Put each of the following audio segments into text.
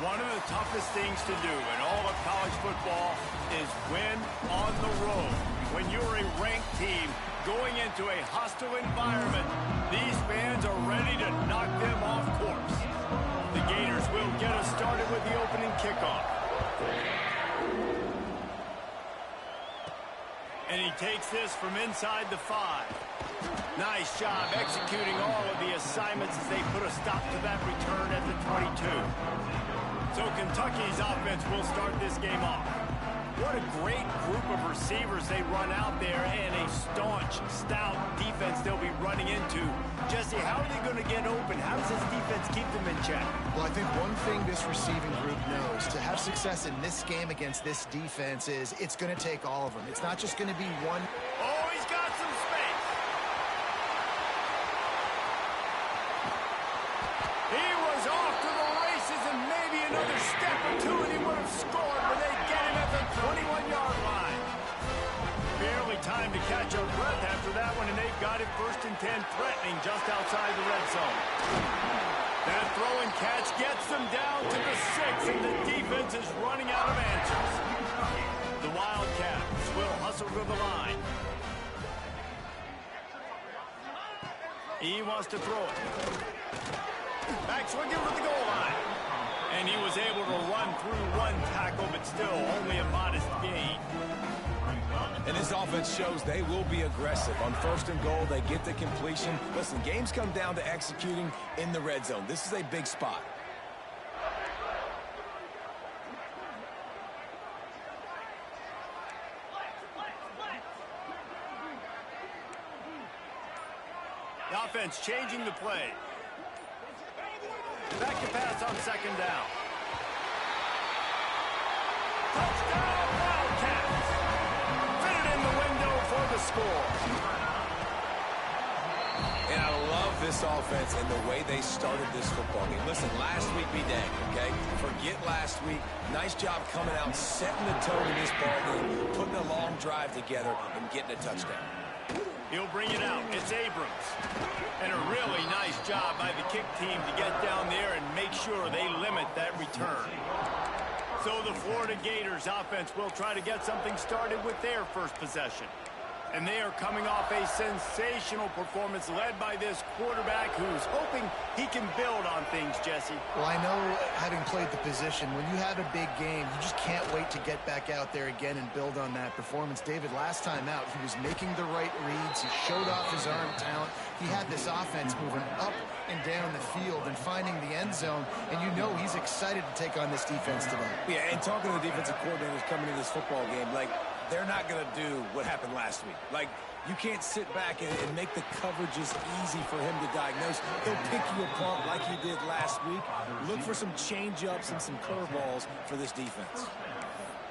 One of the toughest things to do in all of college football is win on the road. When you're a ranked team going into a hostile environment, these fans are ready to knock them off course. The Gators will get us started with the opening kickoff. And he takes this from inside the 5. Nice job executing all of the assignments as they put a stop to that return at the 22. So Kentucky's offense will start this game off. What a great group of receivers they run out there, and a staunch, stout defense they'll be running into. Jesse, how are they going to get open? How does this defense keep them in check? Well, I think one thing this receiving group knows, to have success in this game against this defense, is it's going to take all of them. It's not just going to be one. Oh, he's got some space. He was off to the races, and maybe another step or two, and he would have scored, but they get him at the 21-yard line. Barely time to catch a breath after that one, and they've got it 1st and 10, threatening just outside the red zone. That throw and catch gets them down to the 6, and the defense is running out of answers. The Wildcats will hustle to the line. He wants to throw it. Back swinging with the goal line. And he was able to run through one tackle, but still only a modest gain. And this offense shows they will be aggressive. On 1st and goal, they get the completion. Listen, games come down to executing in the red zone. This is a big spot. The offense changing the play. Back to pass on 2nd down. Touchdown, Wildcats! Fit it in the window for the score. And I love this offense and the way they started this football game. Listen, last week be dang, okay? Forget last week. Nice job coming out, setting the tone in this ball game, putting a long drive together, and getting a touchdown. He'll bring it out. It's Abrams. And a really nice job by the kick team to get down there and make sure they limit that return. So the Florida Gators offense will try to get something started with their first possession. And they are coming off a sensational performance led by this quarterback who's hoping he can build on things, Jesse. Well, I know, having played the position, when you have a big game, you just can't wait to get back out there again and build on that performance. David, last time out, he was making the right reads. He showed off his arm talent. He had this offense moving up and down the field and finding the end zone, and you know he's excited to take on this defense today. Yeah, and talking to the defensive coordinators coming into this football game, like, they're not going to do what happened last week. Like, you can't sit back and make the coverages easy for him to diagnose. He'll pick you apart like he did last week. Look for some change-ups and some curveballs for this defense.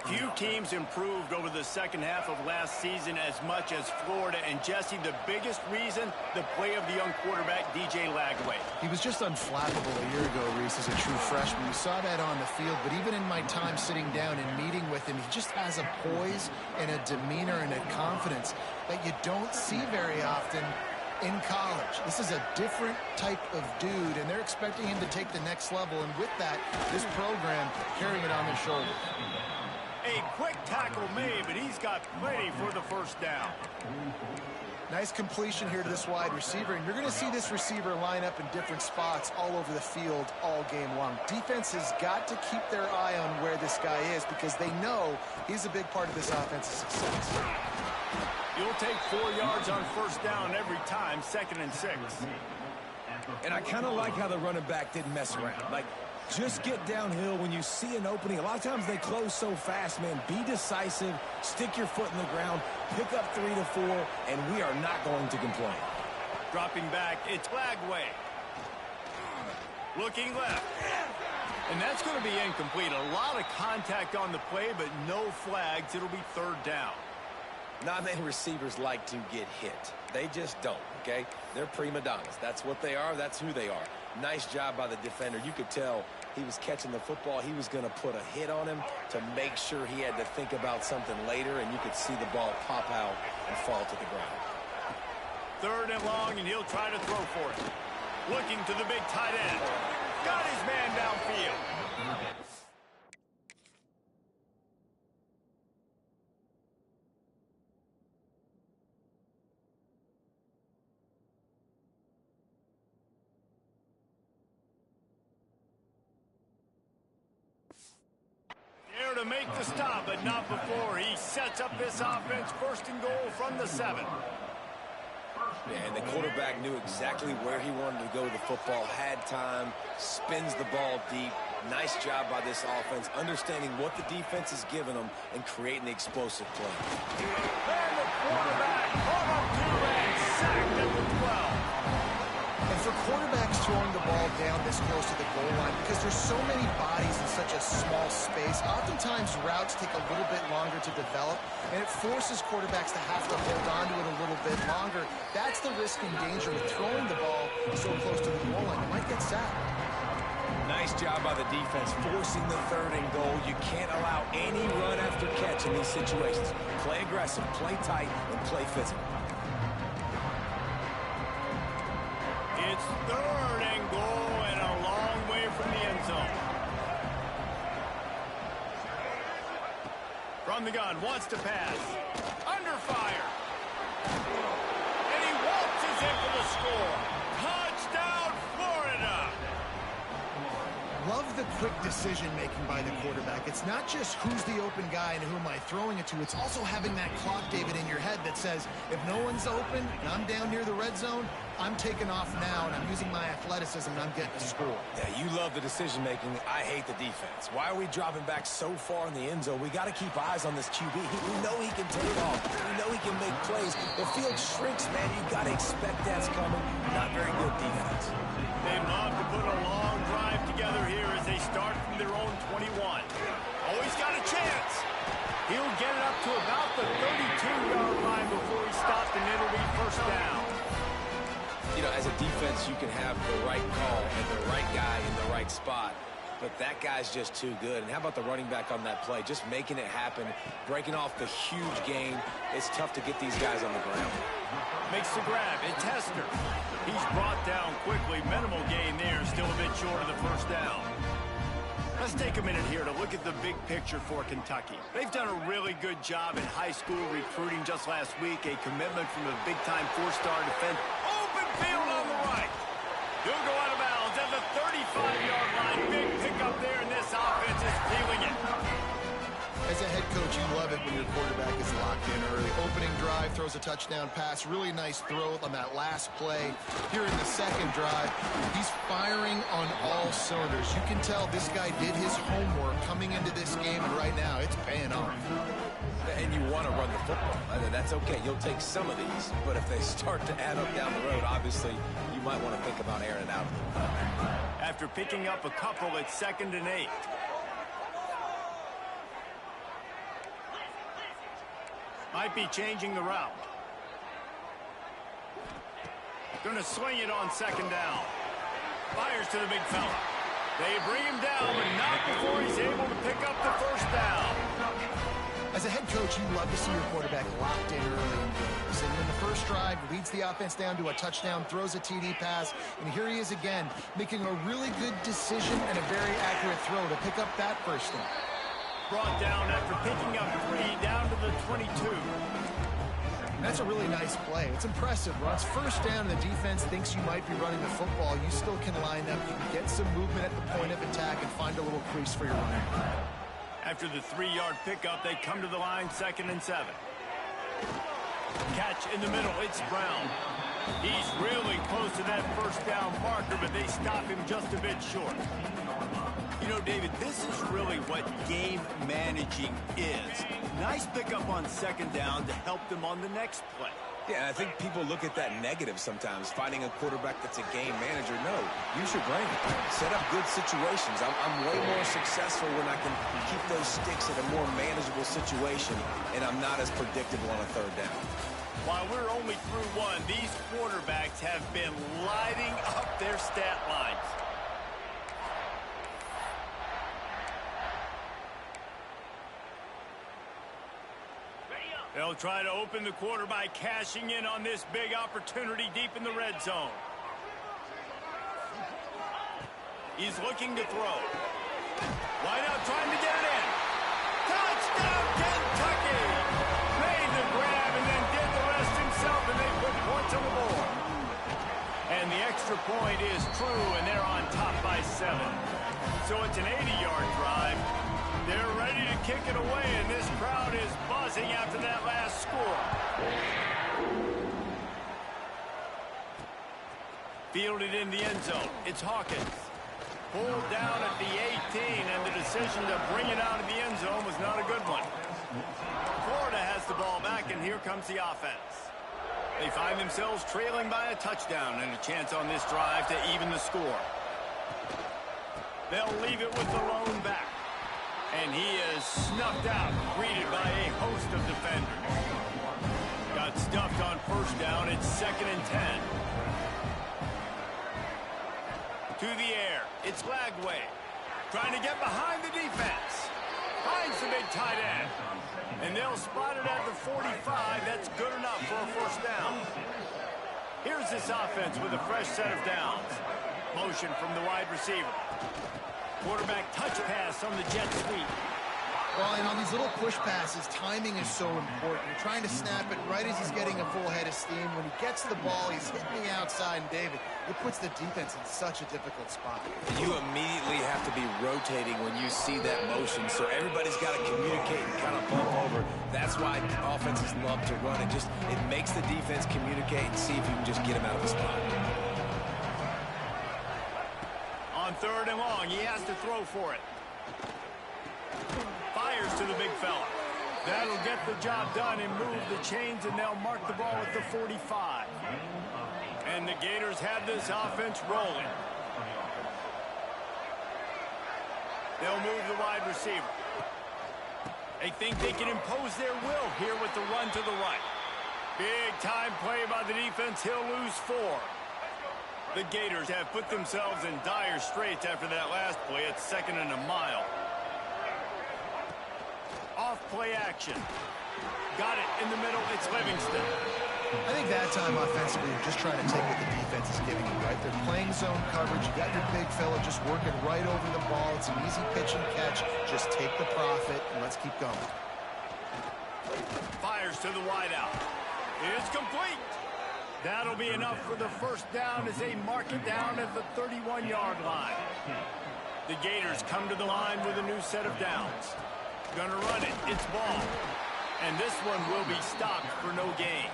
Few teams improved over the second half of last season as much as Florida. And, Jesse, the biggest reason, the play of the young quarterback, DJ Lagway. He was just unflappable a year ago, Reese, as a true freshman. We saw that on the field, but even in my time sitting down and meeting with him, he just has a poise and a demeanor and a confidence that you don't see very often in college. This is a different type of dude, and they're expecting him to take the next level. And with that, this program carrying it on their shoulders. A quick tackle made, but he's got plenty for the 1st down. Nice completion here to this wide receiver, and you're going to see this receiver line up in different spots all over the field all game long. Defense has got to keep their eye on where this guy is because they know he's a big part of this offense's success. You'll take 4 yards on 1st down every time, 2nd and 6. And I kind of like how the running back didn't mess around. Like, just get downhill when you see an opening. A lot of times they close so fast, man. Be decisive, stick your foot in the ground, pick up 3 to 4, and we are not going to complain. Dropping back, it's Lagway. Looking left. And that's going to be incomplete. A lot of contact on the play, but no flags. It'll be 3rd down. Not many receivers like to get hit. They just don't, okay? They're prima donnas. That's what they are. That's who they are. Nice job by the defender. You could tell he was catching the football. He was going to put a hit on him to make sure he had to think about something later, and you could see the ball pop out and fall to the ground. 3rd and long, and he'll try to throw for it. Looking to the big tight end. Got his man downfield. to stop, but not before he sets up this offense. First and goal from the 7. Yeah, and the quarterback knew exactly where he wanted to go with the football, had time, spins the ball deep. Nice job by this offense, understanding what the defense is giving them and creating the explosive play. And the quarterback on up to and sacked at the 12. And for quarterbacks throwing the ball down this close to the goal line, because there's so many bodies in such a small space, oftentimes routes take a little bit longer to develop, and it forces quarterbacks to have to hold on to it a little bit longer. That's the risk and danger with throwing the ball so close to the goal line. You might get sacked. Nice job by the defense, forcing the 3rd and goal. You can't allow any run after catch in these situations. Play aggressive, play tight, and play physical. It's 3rd and goal and a long way from the end zone. From the gun, wants to pass. Under fire. And he waltzes in for the score. Touchdown, Florida. Love the quick decision-making by the quarterback. It's not just who's the open guy and who am I throwing it to. It's also having that clock, David, in your head that says, if no one's open and I'm down near the red zone, I'm taking off now and I'm using my athleticism and I'm getting a score. Yeah, you love the decision-making. I hate the defense. Why are we dropping back so far in the end zone? We got to keep eyes on this QB. We know he can take off. We know he can make plays. The field shrinks, man. You got to expect that's coming. Not very good defense. They love to put a long drive together here as they start from their own 21. Always got a chance. He'll get it up to about the 32-yard line before he stopped, and it'll be first down. You know, as a defense, you can have the right call and the right guy in the right spot, but that guy's just too good. And how about the running back on that play? Just making it happen, breaking off the huge gain. It's tough to get these guys on the ground. Makes the grab. It's Hester. He's brought down quickly. Minimal gain there. Still a bit short of the first down. Let's take a minute here to look at the big picture for Kentucky. They've done a really good job in high school recruiting just last week. A commitment from a big-time 4-star defense. Open field on the right. He'll go out of bounds at the 35-yard line. Big pickup there, and this offense is feeling it. As a head coach, you love it when your quarterback is locked in early. Opening drive, throws a touchdown pass. Really nice throw on that last play. Here in the second drive, he's firing on all cylinders. You can tell this guy did his homework coming into this game, and right now it's paying off. And you want to run the football. That's okay. You'll take some of these, but if they start to add up down the road, obviously you might want to think about airing it out. After picking up a couple, it's 2nd and 8. Might be changing the route. Gonna swing it on 2nd down. Fires to the big fella. They bring him down, but not before he's able to pick up the first down. As a head coach, you love to see your quarterback locked in early in games. And in the first drive, leads the offense down to a touchdown, throws a TD pass, and here he is again, making a really good decision and a very accurate throw to pick up that first down. Brought down after picking up 3 down to the 22. That's a really nice play. It's impressive. When it's first down and the defense thinks you might be running the football, you still can line up. You can get some movement at the point of attack and find a little crease for your running. After the 3-yard pickup, they come to the line, 2nd and 7. Catch in the middle. It's Brown. He's really close to that first down marker, but they stop him just a bit short. You know, David, this is really what game managing is. Nice pickup on 2nd down to help them on the next play. Yeah, I think people look at that negative sometimes, finding a quarterback that's a game manager. No, use your brain. Set up good situations. I'm way more successful when I can keep those sticks at a more manageable situation, and I'm not as predictable on a 3rd down. While we're only through 1, these quarterbacks have been lighting up their stat lines. They'll try to open the quarter by cashing in on this big opportunity deep in the red zone. He's looking to throw. Wideout trying to get it in. Touchdown, Kentucky! Made the grab and then did the rest himself, and they put points on the board. And the extra point is true, and they're on top by 7. So it's an 80-yard drive. They're ready to kick it away, and this crowd is buzzing after that last score. Fielded in the end zone. It's Hawkins. Pulled down at the 18, and the decision to bring it out of the end zone was not a good one. Florida has the ball back, and here comes the offense. They find themselves trailing by a touchdown and a chance on this drive to even the score. They'll leave it with the lone back. And he is snuffed out, greeted by a host of defenders. Got stuffed on first down. It's 2nd and 10. To the air. It's Lagway. Trying to get behind the defense. Finds the big tight end. And they'll spot it at the 45. That's good enough for a first down. Here's this offense with a fresh set of downs. Motion from the wide receiver. Quarterback touch pass on the jet sweep. Well, and on these little push passes, timing is so important. You're trying to snap it right as he's getting a full head of steam. When he gets the ball, he's hitting the outside, and David, it puts the defense in such a difficult spot. You immediately have to be rotating when you see that motion, so everybody's got to communicate and kind of bump over. That's why offenses love to run. It makes the defense communicate and see if you can just get him out of the spot. On 3rd and long, he has to throw for it. Fires to the big fella. That'll get the job done and move the chains, and they'll mark the ball at the 45. And the Gators have this offense rolling. They'll move the wide receiver. They think they can impose their will here with the run to the right. Big time play by the defense. He'll lose 4. The Gators have put themselves in dire straits after that last play. It's 2nd and a mile. Off-play action. Got it in the middle. It's Livingston. I think that time offensively, you're just trying to take what the defense is giving you, right? They're playing zone coverage. You got your big fella just working right over the ball. It's an easy pitch and catch. Just take the profit, and let's keep going. Fires to the wideout. It's complete. That'll be enough for the first down as they mark it down at the 31-yard line. The Gators come to the line with a new set of downs. Gonna run it. It's ball. And this one will be stopped for no gain.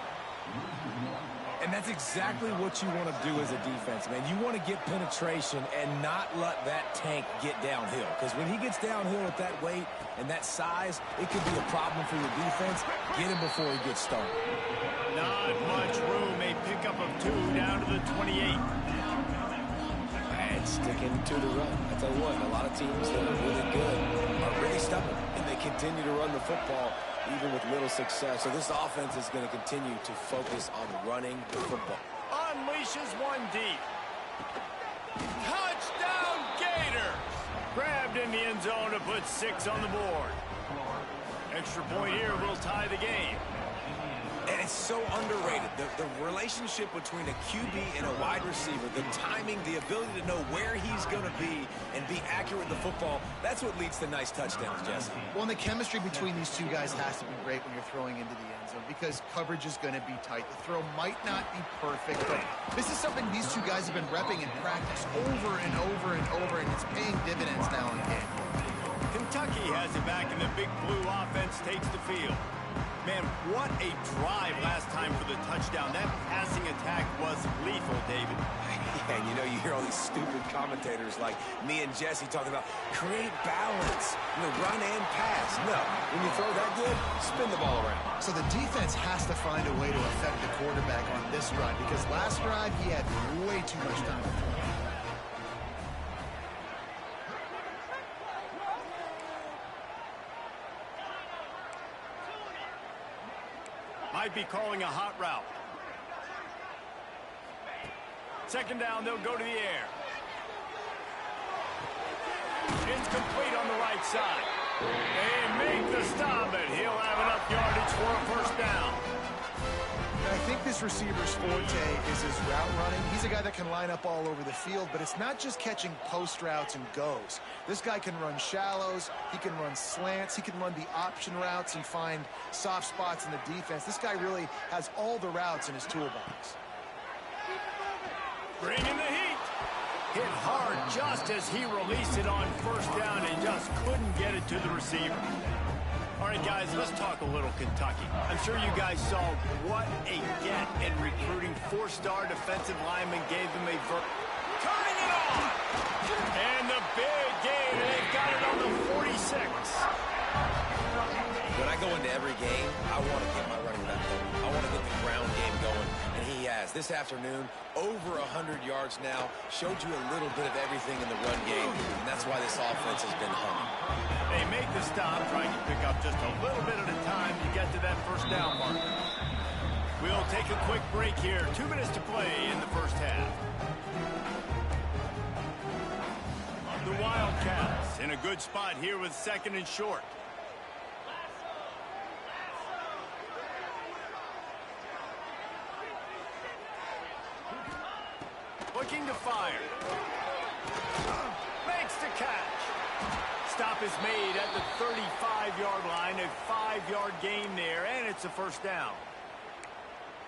And that's exactly what you want to do as a defense, man. You want to get penetration and not let that tank get downhill. Because when he gets downhill at that weight and that size, it could be a problem for your defense. Get him before he gets started. Not much room. A pickup of 2 down to the 28. And sticking to the run. I tell you what, a lot of teams that are really good are really stubborn. And they continue to run the football even with little success. So this offense is going to continue to focus on running the football. Unleashes one deep. Touchdown Gators! Grabbed in the end zone to put 6 on the board. Extra point here will tie the game. And it's so underrated. The relationship between a QB and a wide receiver, the timing, the ability to know where he's going to be and be accurate with the football, that's what leads to nice touchdowns, Jesse. Well, and the chemistry between these two guys has to be great when you're throwing into the end zone because coverage is going to be tight. The throw might not be perfect, but this is something these two guys have been repping in practice over and over and over, and it's paying dividends now in the game. Kentucky has it back, and the Big Blue offense takes the field. Man, what a drive last time for the touchdown. That passing attack was lethal, David. And you know, you hear all these stupid commentators like me and Jesse talking about create balance, run and pass. No, when you throw that good, spin the ball around. So the defense has to find a way to affect the quarterback on this run because last drive he had way too much time to throw. Might be calling a hot route. 2nd down, they'll go to the air. It's complete on the right side. They make the stop, and he'll have enough yardage for a first down. And I think this receiver's forte is his route running. He's a guy that can line up all over the field, but it's not just catching post routes and goes. This guy can run shallows, he can run slants, he can run the option routes and find soft spots in the defense. This guy really has all the routes in his toolbox. Bringing the heat. hit hard just as he released it on first down and just couldn't get it to the receiver. All right, guys, let's talk a little Kentucky. I'm sure you guys saw what a get in recruiting. 4-star defensive lineman gave them a turning it on. And the big gain, and they've got it on the 46. When I go into every game, I want to get my running back going. I want to get the ground game going, and he has. This afternoon, over 100 yards now, showed you a little bit of everything in the run game, and that's why this offense has been humming. They make the stop, trying to pick up just a little bit at a time to get to that first down mark. We'll take a quick break here. 2 minutes to play in the first half. The Wildcats in a good spot here with 2nd and short. Looking to fire. Makes the catch. Stop is made at the 35-yard line. A 5-yard gain there, and it's a first down.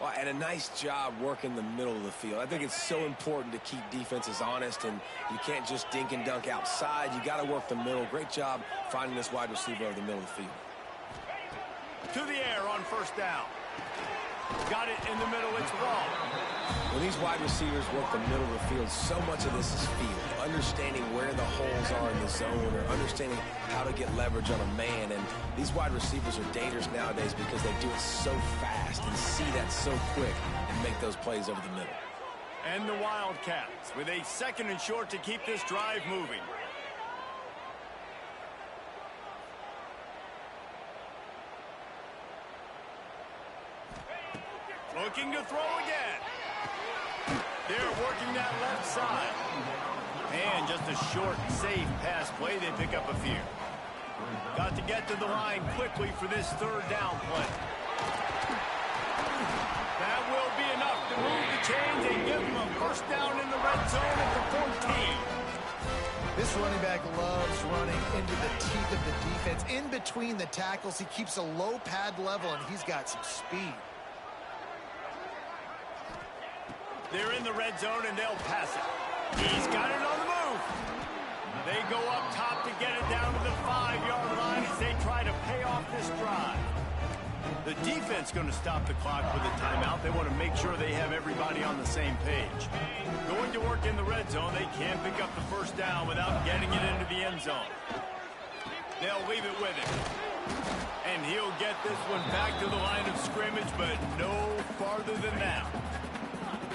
Well, and a nice job working the middle of the field. I think it's so important to keep defenses honest, and you can't just dink and dunk outside. You got to work the middle. Great job finding this wide receiver over the middle of the field. To the air on first down. Got it in the middle. It's Wall. When these wide receivers work the middle of the field, so much of this is field. Understanding where the holes are in the zone, or understanding how to get leverage on a man. And these wide receivers are dangerous nowadays because they do it so fast and see that so quick and make those plays over the middle. And the Wildcats with a 2nd and short to keep this drive moving. Looking to throw again. They're working that left side. And just a short, safe pass play. They pick up a few. Got to get to the line quickly for this 3rd down play. That will be enough to move the chains and give them a first down in the red zone at the 14. This running back loves running into the teeth of the defense. In between the tackles, he keeps a low pad level, and he's got some speed. They're in the red zone, and they'll pass it. He's got it on the move. They go up top to get it down to the 5-yard line as they try to pay off this drive. The defense going to stop the clock with a timeout. They want to make sure they have everybody on the same page. Going to work in the red zone. They can't pick up the first down without getting it into the end zone. They'll leave it with him. And he'll get this one back to the line of scrimmage, but no farther than that.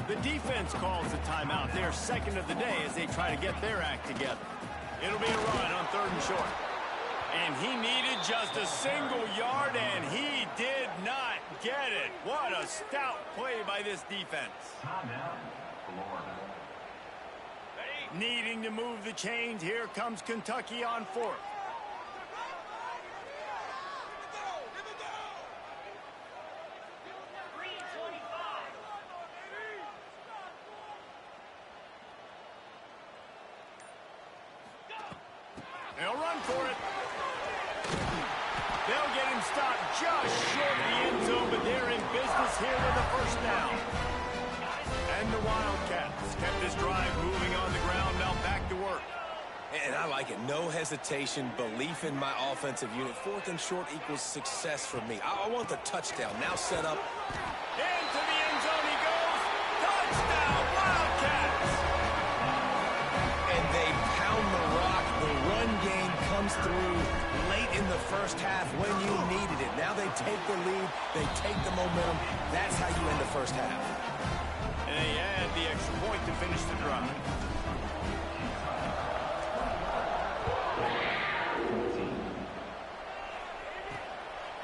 The defense calls the timeout. They're 2nd of the day as they try to get their act together. It'll be a run on 3rd and short. And he needed just a single yard, and he did not get it. What a stout play by this defense. Needing to move the chains. Here comes Kentucky on 4th. They'll run for it. They'll get him stopped just short of the end zone, but they're in business here with a first down. And the Wildcats kept this drive moving on the ground. Now back to work. And I like it. No hesitation, belief in my offensive unit. 4th and short equals success for me. I want the touchdown. Now set up. Into the end zone he goes. Touchdown, Wildcats! And they pound the rock. The run game comes through late in the first half when you needed it. Now they take the lead. They take the momentum. That's how you end the first half. And they add the extra point to finish the drive.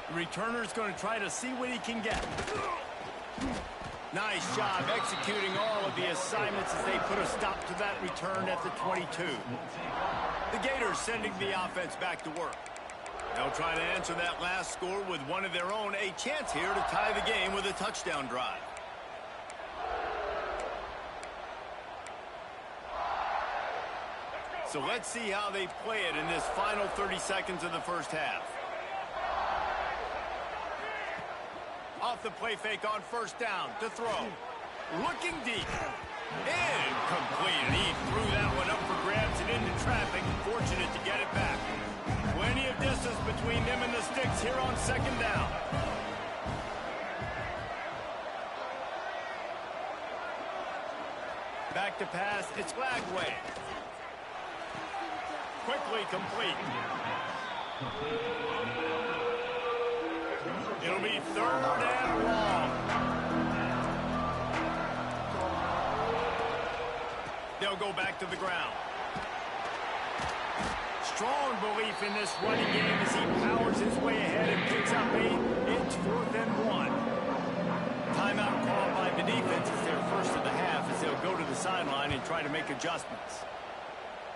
The returner's going to try to see what he can get. Nice job executing all of the assignments as they put a stop to that return at the 22. The Gators sending the offense back to work. They'll try to answer that last score with one of their own. A chance here to tie the game with a touchdown drive. So let's see how they play it in this final 30 seconds of the first half. Off the play fake on first down to throw. Looking deep. Incomplete. And he threw that one up for grabs and into traffic. Fortunate to get it back. Plenty of distance between them and the sticks here on second down. Back to pass. It's Lagway. Quickly complete. It'll be third and long. They'll go back to the ground. Strong belief in this running game as he powers his way ahead and picks up 8. It's 4th and 1. Timeout called by the defense. It's their first of the half as they'll go to the sideline and try to make adjustments.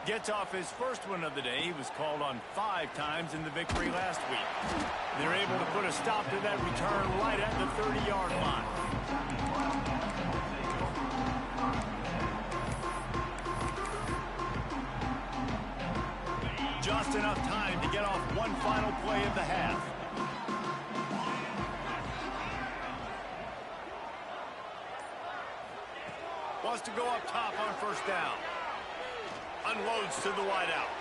Gets off his first one of the day. He was called on 5 times in the victory last week. They're able to put a stop to that return right at the 30-yard line. Just enough time to get off one final play of the half. Wants to go up top on first down. Unloads to the wideout.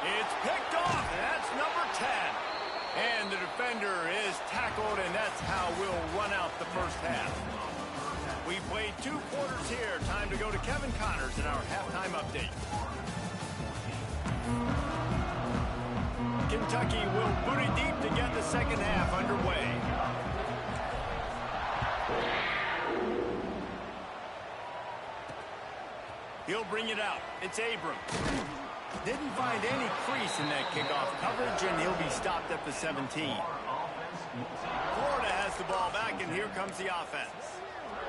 It's picked off, and that's number 10. And the defender is tackled, and that's how we'll run out the first half. We played 2 quarters here. Time to go to Kevin Connors in our halftime update. Kentucky will boot it deep to get the second half underway. He'll bring it out. It's Abram. Didn't find any crease in that kickoff coverage, and he'll be stopped at the 17. Florida has the ball back, and here comes the offense.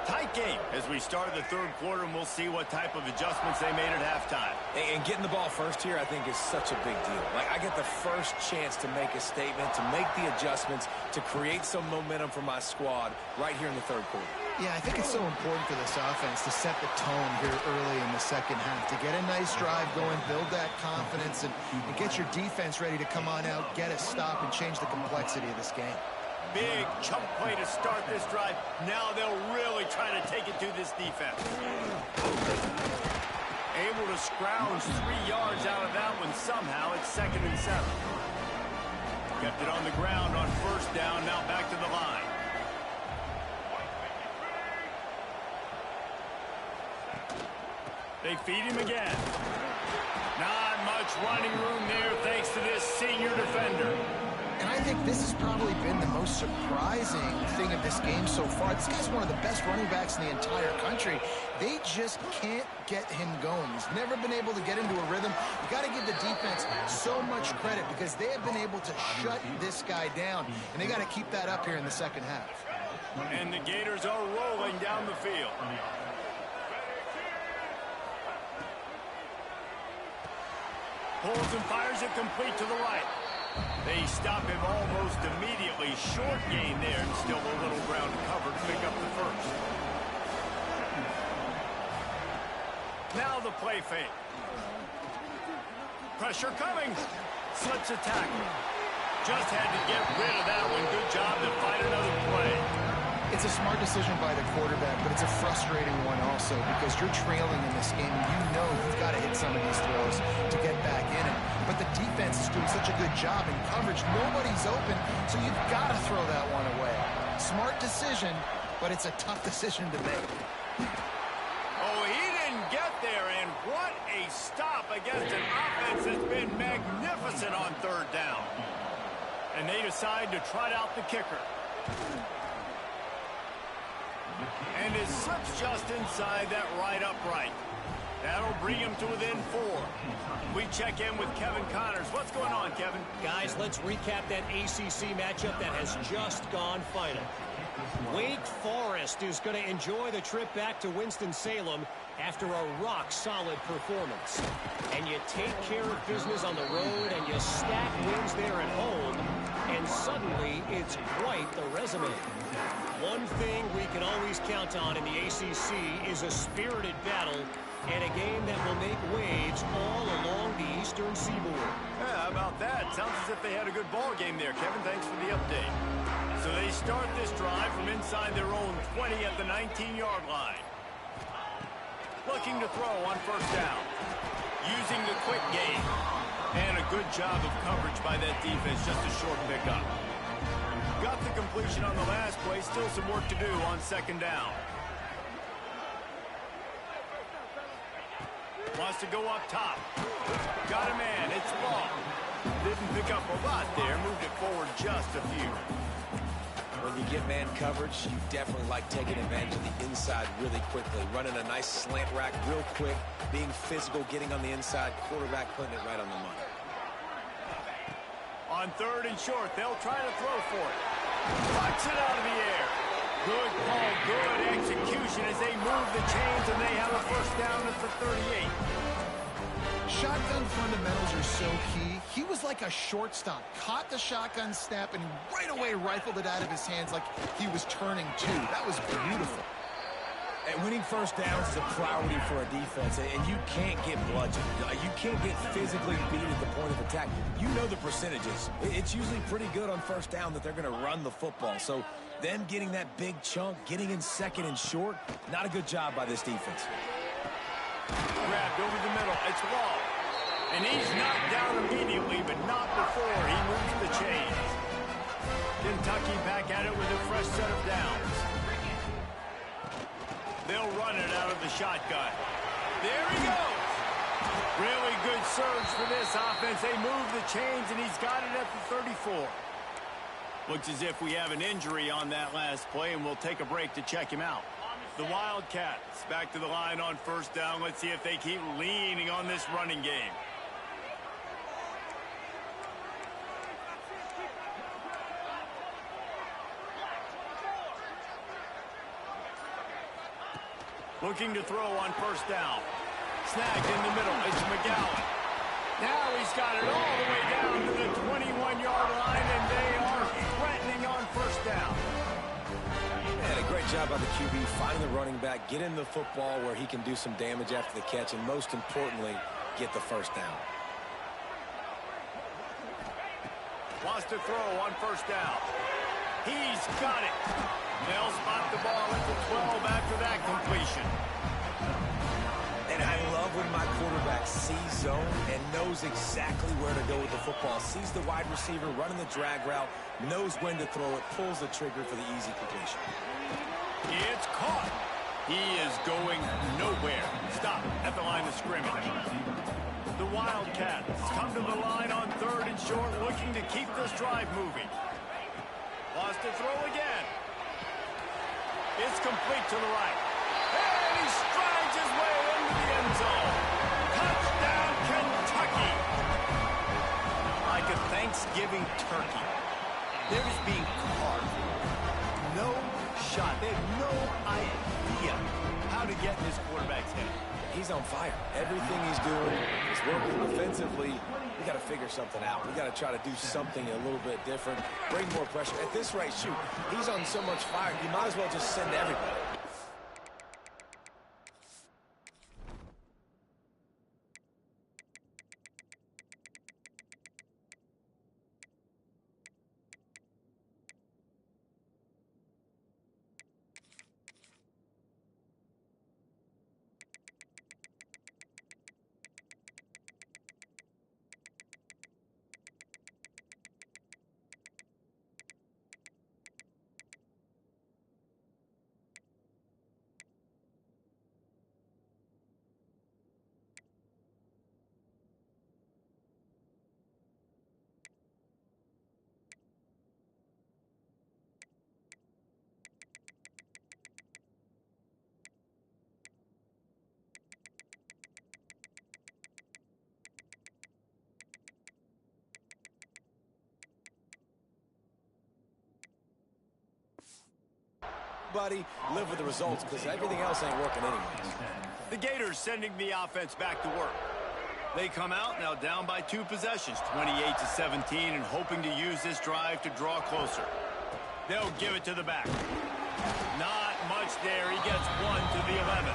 Tight game as we start the third quarter, and we'll see what type of adjustments they made at halftime. And getting the ball first here, I think, is such a big deal. Like, I get the first chance to make a statement, to make the adjustments, to create some momentum for my squad right here in the third quarter. Yeah, I think it's so important for this offense to set the tone here early in the second half, to get a nice drive going, build that confidence, and get your defense ready to come on out, get a stop, and change the complexity of this game. Big chunk play to start this drive. Now they'll really try to take it to this defense. Able to scrounge 3 yards out of that one somehow. It's 2nd and 7. Kept it on the ground on first down. Now back to the line. They feed him again. Not much running room there thanks to this senior defender. And I think this has probably been the most surprising thing of this game so far. This guy's one of the best running backs in the entire country. They just can't get him going. He's never been able to get into a rhythm. You got to give the defense so much credit because they have been able to shut this guy down, and they got to keep that up here in the second half. And the Gators are rolling down the field. Pulls and fires it complete to the right. They stop him almost immediately. Short gain there, and still a little ground covered. Pick up the first. Now the play fake. Pressure coming. Slips a tackle. Just had to get rid of that one. Good job to fight another play. It's a smart decision by the quarterback, but it's a frustrating one also because you're trailing in this game and you know you've got to hit some of these throws to get back in it. But the defense is doing such a good job in coverage. Nobody's open, so you've got to throw that one away. Smart decision, but it's a tough decision to make. Oh, he didn't get there, and what a stop against an offense that's been magnificent on third down. And they decide to trot out the kicker. And it slips just inside that right upright. That'll bring him to within 4. We check in with Kevin Connors. What's going on, Kevin? Guys, let's recap that ACC matchup that has just gone final. Wake Forest is going to enjoy the trip back to Winston-Salem after a rock-solid performance. And you take care of business on the road and you stack wins there at home, and suddenly it's quite the resume. One thing we can always count on in the ACC is a spirited battle and a game that will make waves all along the Eastern Seaboard. Yeah, how about that? Sounds as if they had a good ball game there, Kevin. Thanks for the update. So they start this drive from inside their own 20 at the 19-yard line. Looking to throw on first down. Using the quick game. And a good job of coverage by that defense. Just a short pickup. Got the completion on the last play. Still some work to do on second down. Wants to go up top. Got a man. It's Ball. Didn't pick up a lot there. Moved it forward just a few. When you get man coverage, you definitely like taking advantage of the inside really quickly. Running a nice slant rack real quick, being physical, getting on the inside, quarterback putting it right on the money. On third and short, they'll try to throw for it. Puts it out of the air. Good call, good execution as they move the chains, and they have a first down at the 38. Shotgun fundamentals are so key. He was like a shortstop. Caught the shotgun snap and right away rifled it out of his hands like he was turning two. That was beautiful. And winning first downs is a priority for a defense, and you can't get bludgeoned. You can't get physically beat at the point of attack. You know the percentages. It's usually pretty good on first down that they're going to run the football. So them getting that big chunk, getting in second and short, not a good job by this defense. Grabbed over the middle. It's Wall. And he's knocked down immediately, but not before he moves the chains. Kentucky back at it with a fresh set of downs. They'll run it out of the shotgun. There he goes. Really good surge for this offense. They move the chains, and he's got it at the 34. Looks as if we have an injury on that last play, and we'll take a break to check him out. The Wildcats back to the line on first down. Let's see if they keep leaning on this running game. Looking to throw on first down. Snagged in the middle. It's McGowan. Now he's got it all the way down to the 21-yard line, and they are threatening on first down. And a great job by the QB, finding the running back, get in the football where he can do some damage after the catch, and most importantly, get the first down. Wants to throw on first down. He's got it. They'll spot the ball at the 12 after that completion. And I love when my quarterback sees zone and knows exactly where to go with the football. Sees the wide receiver running the drag route, knows when to throw it, pulls the trigger for the easy completion. It's caught. He is going nowhere. Stop at the line of scrimmage. The Wildcats come to the line on third and short, looking to keep this drive moving. Wants to throw again. It's complete to the right. And he strides his way into the end zone. Touchdown, Kentucky. Like a Thanksgiving turkey. They're just being carved. No shot. They have no idea how to get in this quarterback's head. He's on fire. Everything he's doing is working offensively. We got to figure something out. We got to try to do something a little bit different. Bring more pressure. At this rate, shoot, he's on so much fire, you might as well just send everybody. Buddy, live with the results because everything else ain't working anyways. The Gators sending the offense back to work. They come out now down by 2 possessions, 28-17, and hoping to use this drive to draw closer. They'll give it to the back. Not much there. He gets 1 to the 11.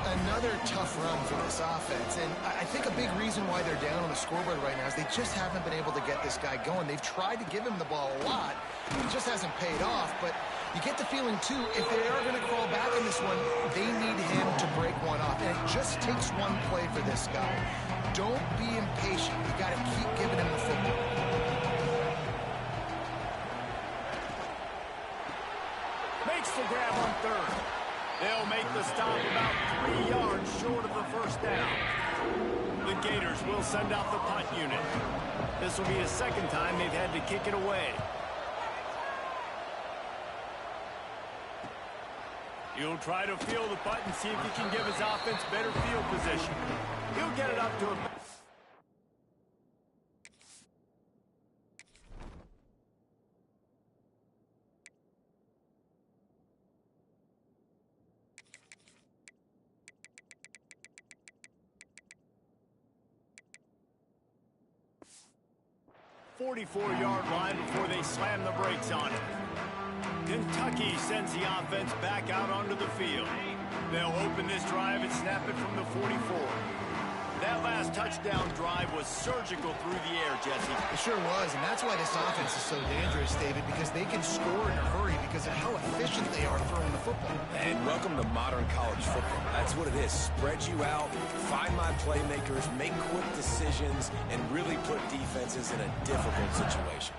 Another tough run for this offense, and I think a big reason why they're down on the scoreboard right now is they just haven't been able to get this guy going. They've tried to give him the ball a lot. It just hasn't paid off, but You get the feeling, too, if they are going to crawl back in this one, they need him to break one off. And it just takes one play for this guy. Don't be impatient. You got to keep giving him the football. Makes the grab on third. They'll make the stop about 3 yards short of the first down. The Gators will send out the punt unit. This will be the second time they've had to kick it away. He'll try to field the punt and see if he can give his offense better field position. He'll get it up to a... 44-yard line before they slam the brakes on it. Kentucky sends the offense back out onto the field. They'll open this drive and snap it from the 44. That last touchdown drive was surgical through the air, Jesse. It sure was, and that's why this offense is so dangerous, David, because they can score in a hurry because of how efficient they are throwing the football. And welcome to modern college football. That's what it is. Spread you out, find my playmakers, make quick decisions, and really put defenses in a difficult situation.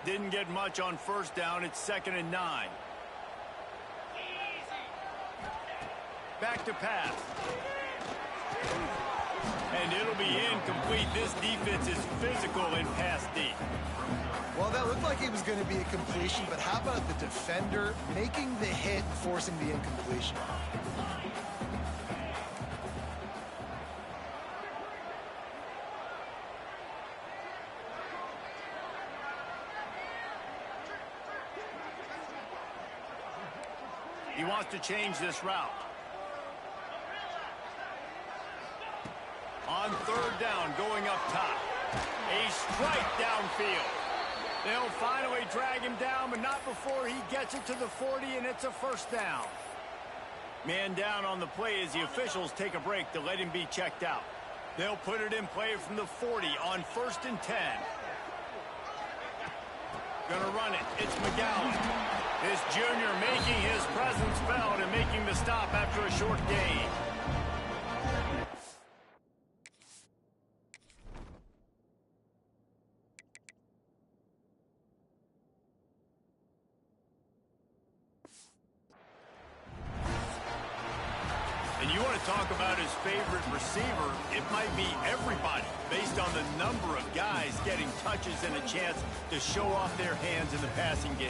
Didn't get much on first down. It's 2nd and 9. Back to pass. And it'll be incomplete. This defense is physical in pass deep. Well, that looked like it was going to be a completion, but how about the defender making the hit and forcing the incompletion? He wants to change this route. On third down, going up top. A strike downfield. They'll finally drag him down, but not before he gets it to the 40, and it's a first down. Man down on the play as the officials take a break to let him be checked out. They'll put it in play from the 40 on 1st and 10. Gonna run it. It's McGowan. This junior making his presence felt and making the stop after a short gain. And you want to talk about his favorite receiver, it might be everybody, based on the number of guys getting touches and a chance to show off their hands in the passing game.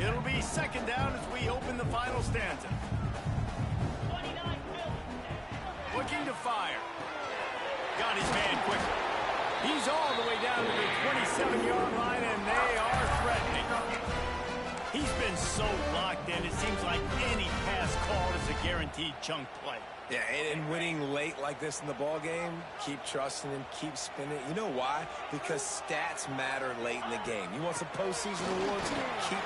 It'll be 2nd down as we open the final stanza. Looking to fire. Got his man quickly. He's all the way down to the 27-yard line, and they are threatening. He's been so locked in, it seems like any pass called is a guaranteed chunk play. Yeah, and winning late like this in the ball game, keep trusting him, keep spinning. You know why? Because stats matter late in the game. You want some postseason awards? Keep...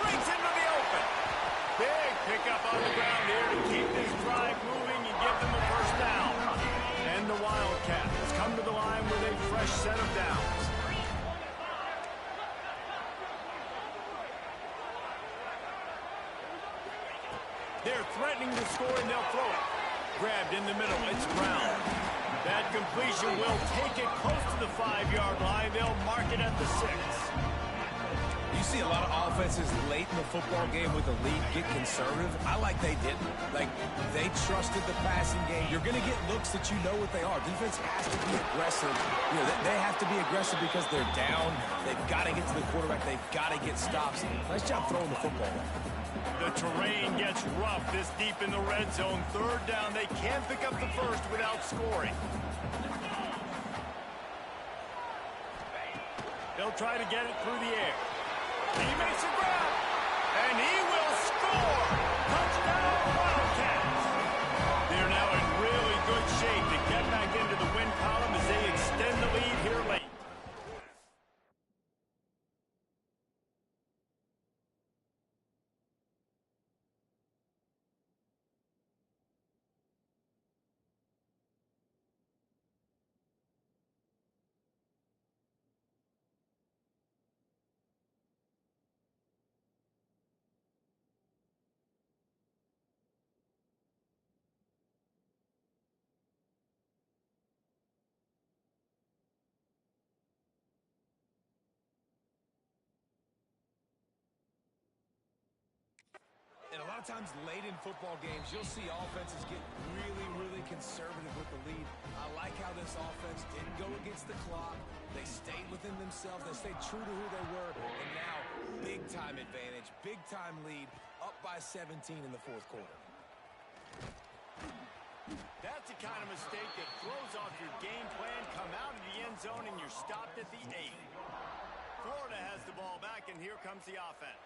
Brings into the open. Big pickup on the ground here to keep this drive moving and give them the first down. And the Wildcats come to the line with a fresh set of downs. They're threatening to score, and they'll throw it. Grabbed in the middle. It's Brown. That completion will take it close to the 5-yard line. They'll mark it at the 6. You see a lot of offenses late in the football game with the lead get conservative. I like they didn't. Like, they trusted the passing game. You're going to get looks that you know what they are. Defense has to be aggressive. You know, they have to be aggressive because they're down. They've got to get to the quarterback. They've got to get stops. Nice job throwing the football. The terrain gets rough this deep in the red zone. 3rd down. They can't pick up the first without scoring. They'll try to get it through the air. He makes a grab, and he will score. Touchdown, Wildcats. They're now in really good shape to get back into the win column as they extend the lead here late. lot of times late in football games, you'll see offenses get really, really conservative with the lead. I like how this offense didn't go against the clock. They stayed within themselves. They stayed true to who they were. And now, big-time advantage, big-time lead, up by 17 in the fourth quarter. That's the kind of mistake that throws off your game plan. Come out of the end zone and you're stopped at the 8. Florida has the ball back, and here comes the offense.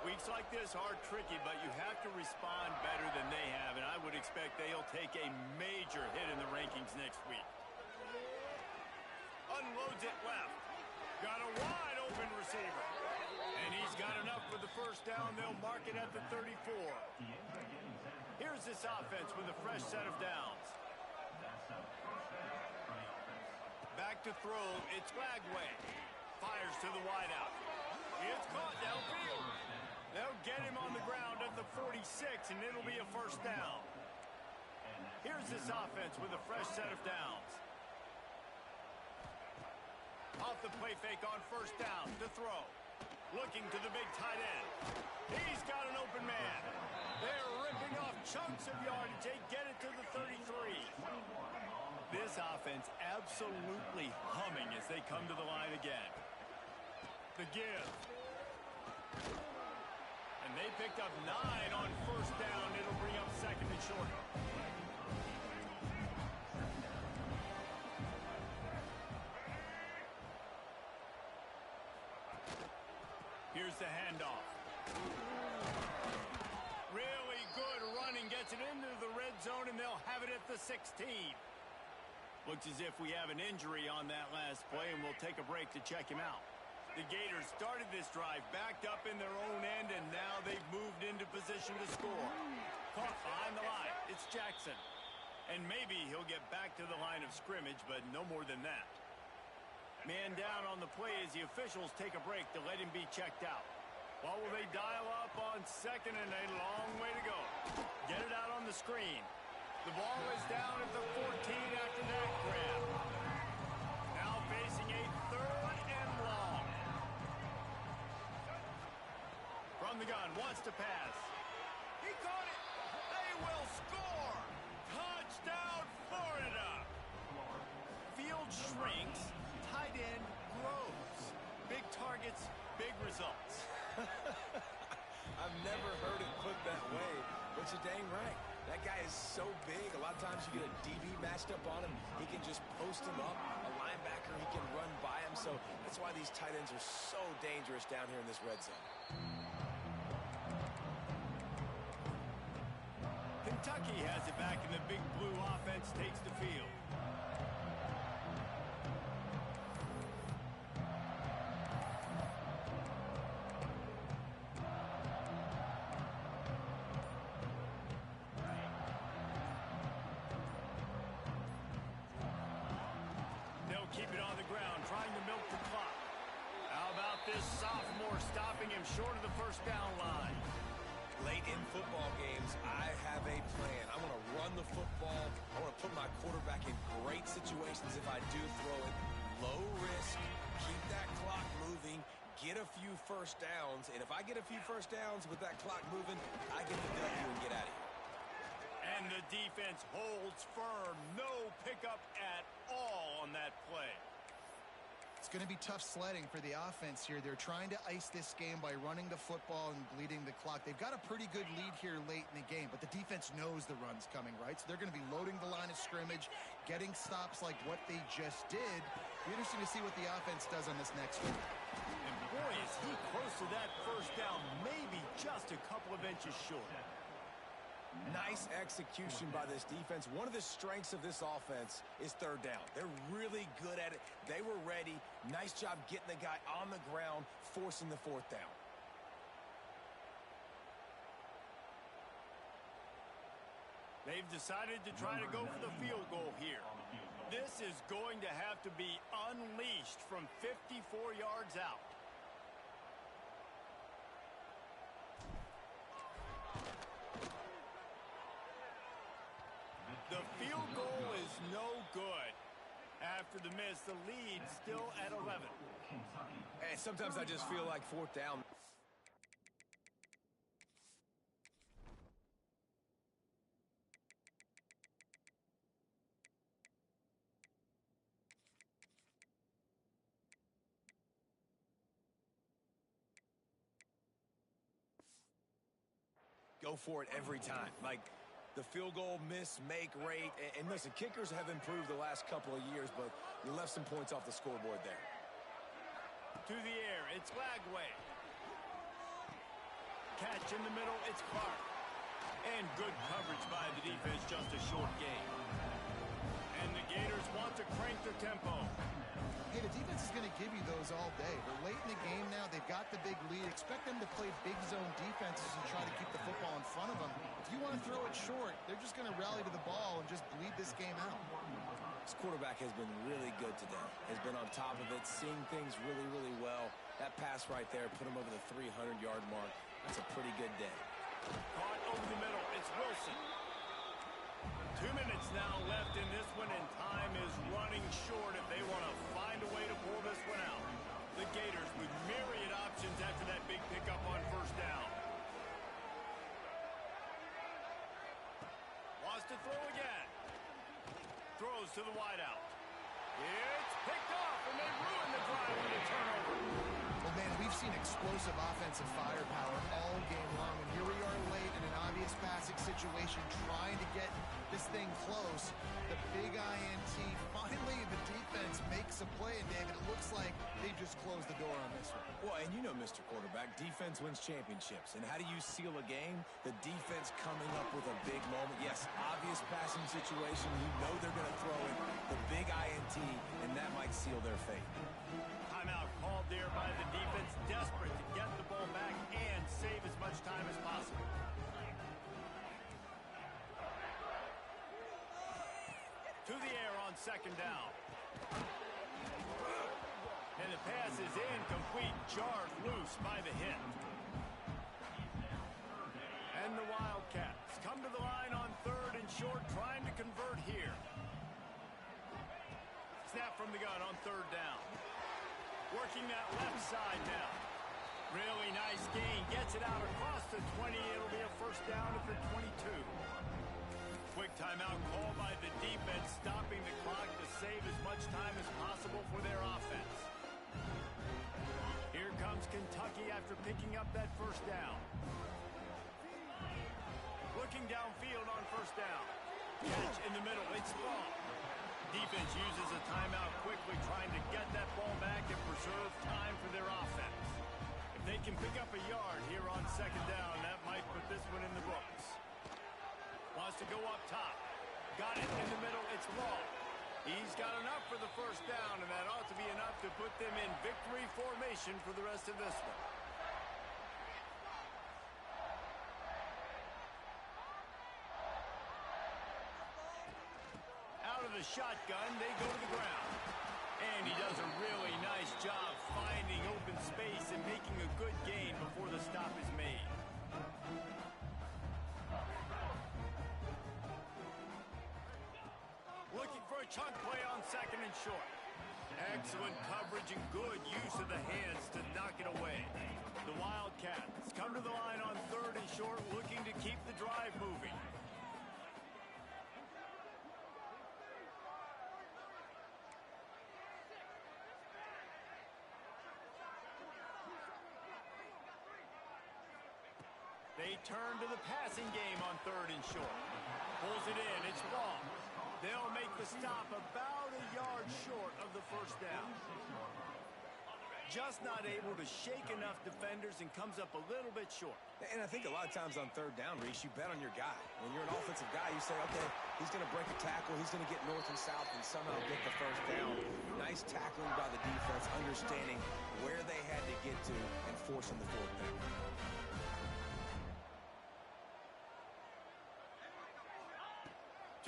Weeks like this are tricky, but you have to respond better than they have, and I would expect they'll take a major hit in the rankings next week. Unloads it left. Got a wide open receiver. And he's got enough for the first down. They'll mark it at the 34. Here's this offense with a fresh set of downs. Back to throw. It's Lagway. Fires to the wideout. It's caught downfield. They'll get him on the ground at the 46, and it'll be a first down. Here's this offense with a fresh set of downs. Off the play fake on first down to throw. Looking to the big tight end. He's got an open man. They're ripping off chunks of yardage. They get it to the 33. This offense absolutely humming as they come to the line again. The give. And they picked up 9 on first down. It'll bring up second and short. Here's the handoff. Really good running. Gets it into the red zone, and they'll have it at the 16. Looks as if we have an injury on that last play, and we'll take a break to check him out. The Gators started this drive backed up in their own end, and now they've moved into position to score. Caught behind the line. It's Jackson. And maybe he'll get back to the line of scrimmage, but no more than that. Man down on the play as the officials take a break to let him be checked out. What will they dial up on second, and a long way to go? Get it out on the screen. The ball is down at the 14 after that grab. Now facing a third and long. From the gun, wants to pass. He caught it. They will score. Touchdown, Florida. Field shrinks. Tight end grows. Big targets, big results. I've never heard it put that way, but you're dang right. That guy is so big. A lot of times you get a DB matched up on him. He can just post him up. A linebacker, he can run by him. So that's why these tight ends are so dangerous down here in this red zone. Kentucky has it back, and the big blue offense takes the field. Keep it on the ground, trying to milk the clock. How about this sophomore stopping him short of the first down line? Late in football games, I have a plan. I want to run the football. I want to put my quarterback in great situations if I do throw it. Low risk, keep that clock moving, get a few first downs. And if I get a few first downs with that clock moving, I get the W and get out of here. And the defense holds firm. No pickup at all on that play. It's going to be tough sledding for the offense here. They're trying to ice this game by running the football and bleeding the clock. They've got a pretty good lead here late in the game, but the defense knows the run's coming, right? So they're going to be loading the line of scrimmage, getting stops like what they just did. Be interesting to see what the offense does on this next one. And boy, is he close to that first down, maybe just a couple of inches short. Nice execution by this defense. One of the strengths of this offense is third down. They're really good at it. They were ready. Nice job getting the guy on the ground, forcing the fourth down. They've decided to try to go for the field goal here. This is going to have to be unleashed from 54 yards out. The field goal is no good. After the miss, the lead still at 11. And sometimes I just feel like fourth down. Go for it every time. Like the field goal miss, make rate. And listen, kickers have improved the last couple of years, but you left some points off the scoreboard there. To the air, it's Lagway. Catch in the middle, it's Clark. And good coverage by the defense, just a short gain. And the Gators want to crank their tempo. Hey, the defense is going to give you those all day. They're late in the game now. They've got the big lead. Expect them to play big zone defenses and try to keep the football in front of them. If you want to throw it short, they're just going to rally to the ball and just bleed this game out. This quarterback has been really good today. Has been on top of it, seeing things really, really well. That pass right there put him over the 300-yard mark. That's a pretty good day. Caught over the middle. It's Wilson. 2 minutes now left in this one, and time is running short if they want to find a way to pull this one out. The Gators with myriad options after that big pickup on first down. Wants to throw again. Throws to the wideout. It's picked off, and they ruin the drive with a turnover. Well, man, we've seen explosive offensive firepower all game long, and here we are late in an obvious passing situation trying to get this thing close. The big INT, finally the defense makes a play, and David, it looks like they just closed the door on this one. Well, and you know, Mr. Quarterback, defense wins championships. And how do you seal a game? The defense coming up with a big moment. Yes, obvious passing situation. You know they're going to throw it. The big INT, and that might seal their fate. Timeout called there by the defense, desperate to get the ball back and save as much time as possible. To the air on second down. And the pass is incomplete, jarred loose by the hit. And the Wildcats come to the line on third and short, trying to convert here. Snap from the gun on third down. Working that left side now. Really nice gain. Gets it out across the 20. It'll be a first down at the 22. Quick timeout call by the defense, stopping the clock to save as much time as possible for their offense. Here comes Kentucky after picking up that first down. Looking downfield on first down. Catch in the middle. It's Long. Defense uses a timeout quickly, trying to get that ball back and preserve time for their offense. If they can pick up a yard here on second down, that might put this one in the books. Wants to go up top. Got it in the middle. It's Long. He's got enough for the first down, and that ought to be enough to put them in victory formation for the rest of this one. Out of the shotgun, they go to the ground. And he does a really nice job finding open space and making a good gain before the stop is made. Looking for a chunk play on second and short. Excellent coverage and good use of the hands to knock it away. The Wildcats come to the line on third and short, looking to keep the drive moving. They turn to the passing game on third and short. Pulls it in. It's Long. They'll make the stop about a yard short of the first down. Just not able to shake enough defenders and comes up a little bit short. And I think a lot of times on third down, Reese, you bet on your guy. When you're an offensive guy, you say, okay, he's going to break a tackle, he's going to get north and south and somehow get the first down. Nice tackling by the defense, understanding where they had to get to and forcing the fourth down.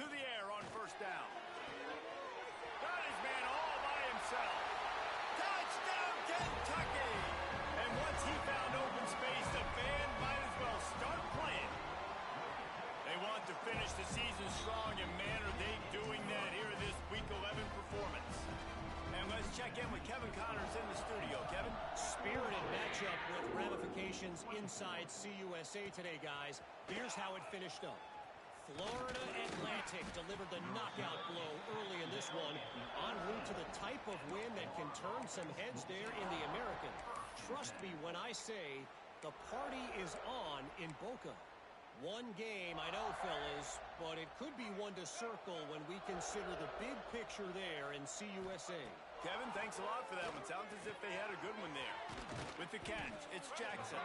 To the air on first down. Got his man all by himself. Touchdown, Kentucky! And once he found open space, the band might as well start playing. They want to finish the season strong, and man, are they doing that here in this Week 11 performance. And let's check in with Kevin Connors in the studio. Kevin? Spirited matchup with ramifications inside CUSA today, guys. Here's how it finished up. Florida Atlantic delivered the knockout blow early in this one, en route to the type of win that can turn some heads there in the American. Trust me when I say the party is on in Boca. One game, I know, fellas, but it could be one to circle when we consider the big picture there in CUSA. Kevin, thanks a lot for that one. Sounds as if they had a good one there. With the catch, it's Jackson.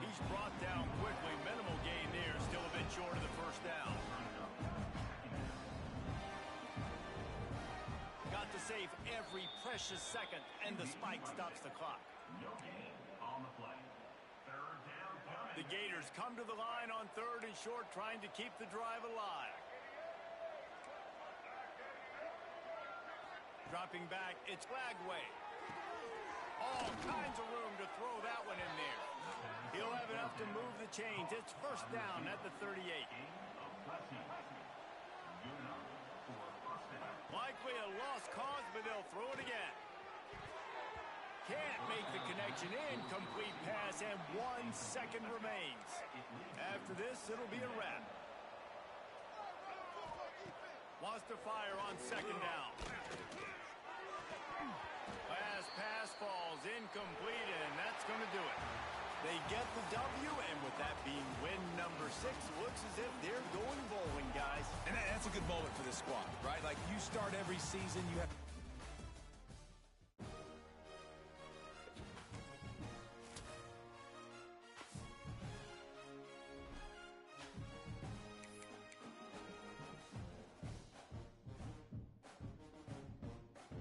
He's brought down quickly. Minimal gain there. Still a bit short of the first down. Got to save every precious second, and the spike stops the clock. No gain on the play. Third down. The Gators come to the line on 3rd and short, trying to keep the drive alive. Dropping back, it's Lagway. All kinds of room to throw that one in there. He'll have enough to move the chains. It's first down at the 38. Likely a lost cause, but they'll throw it again. Can't make the connection. Incomplete pass, and 1 second remains. After this, it'll be a wrap. Wants to fire on 2nd down. Last pass falls incomplete, and that's going to do it. They get the W, and with that being win number 6, looks as if they're going bowling, guys. And that's a good moment for this squad, right? Like, you start every season, you have